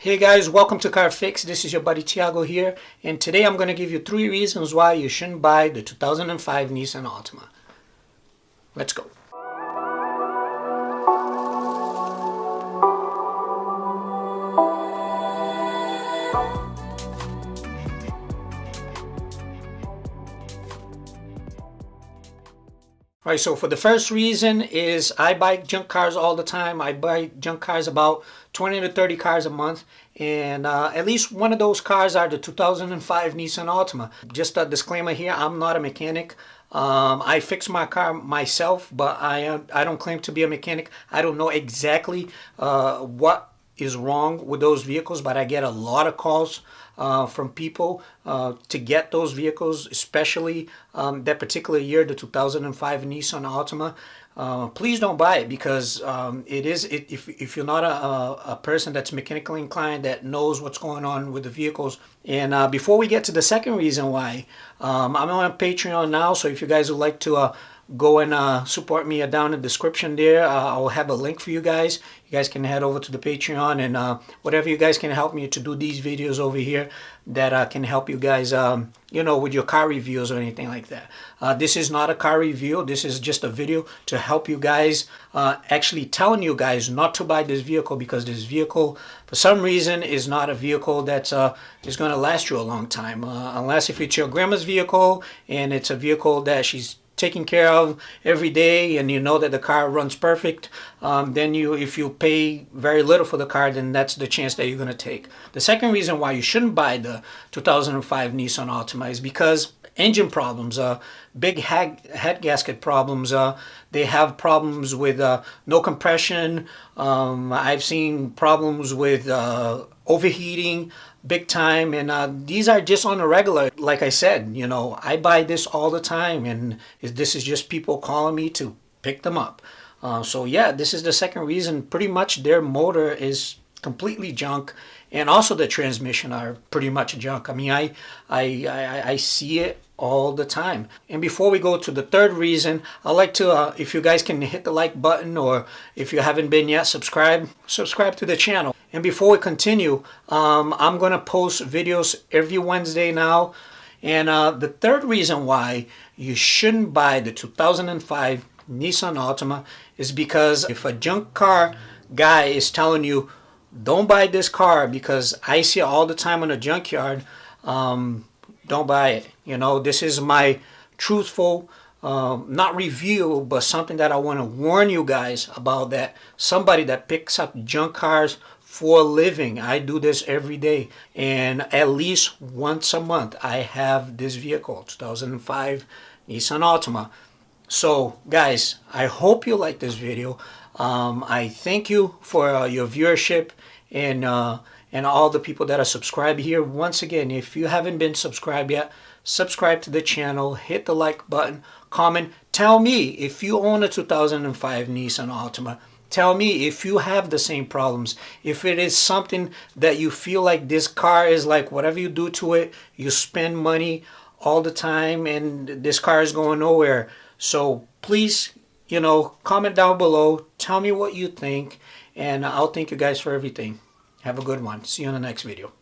Hey guys, welcome to Car Fix. This is your buddy Tiago here, and today I'm going to give you 3 reasons why you shouldn't buy the 2005 Nissan Altima. Let's go. Alright, so for the first reason is I buy junk cars all the time. I buy junk cars about 20 to 30 cars a month, and at least one of those cars are the 2005 Nissan Altima. Just a disclaimer here, I'm not a mechanic. I fix my car myself, but I don't claim to be a mechanic. I don't know exactly what is wrong with those vehicles, but I get a lot of calls from people to get those vehicles, especially that particular year, the 2005 Nissan Altima. Please don't buy it, because if you're not a person that's mechanically inclined, that knows what's going on with the vehicles. And before we get to the second reason why, I'm on Patreon now, so if you guys would like to go and support me down in the description there. I'll have a link for you guys. You guys can head over to the Patreon, and whatever you guys can help me to do these videos over here that can help you guys, you know, with your car reviews or anything like that. This is not a car review. This is just a video to help you guys, actually telling you guys not to buy this vehicle, because this vehicle, for some reason, is not a vehicle that is going to last you a long time. Unless if it's your grandma's vehicle and it's a vehicle that she's taking care of every day, and you know that the car runs perfect, then if you pay very little for the car, then that's the chance that you're going to take. The second reason why you shouldn't buy the 2005 Nissan Altima is because engine problems, big head gasket problems. They have problems with no compression. I've seen problems with overheating big time, and these are just on a regular. Like I said, you know, I buy this all the time, and this is just people calling me to pick them up. So yeah, this is the second reason. Pretty much their motor is completely junk, and also the transmission are pretty much junk. I mean, I see it all the time. And before we go to the third reason, I'd like to, if you guys can hit the like button, or if you haven't been yet, subscribe to the channel. And before we continue, I'm gonna post videos every Wednesday now. And the third reason why you shouldn't buy the 2005 Nissan Altima is because if a junk car guy is telling you don't buy this car, because I see it all the time in a junkyard, don't buy it. You know, this is my truthful, not review, but something that I want to warn you guys about, that somebody that picks up junk cars for a living. I do this every day, and at least once a month I have this vehicle, 2005 Nissan Altima. So guys, I hope you like this video. I thank you for your viewership, and all the people that are subscribed here. Once again, if you haven't been subscribed yet, subscribe to the channel, hit the like button, comment, tell me if you own a 2005 Nissan Altima. Tell me if you have the same problems. If it is something that you feel like this car is like, whatever you do to it, you spend money all the time and this car is going nowhere. So please, you know, comment down below, tell me what you think, and I'll thank you guys for everything. Have a good one. See you in the next video.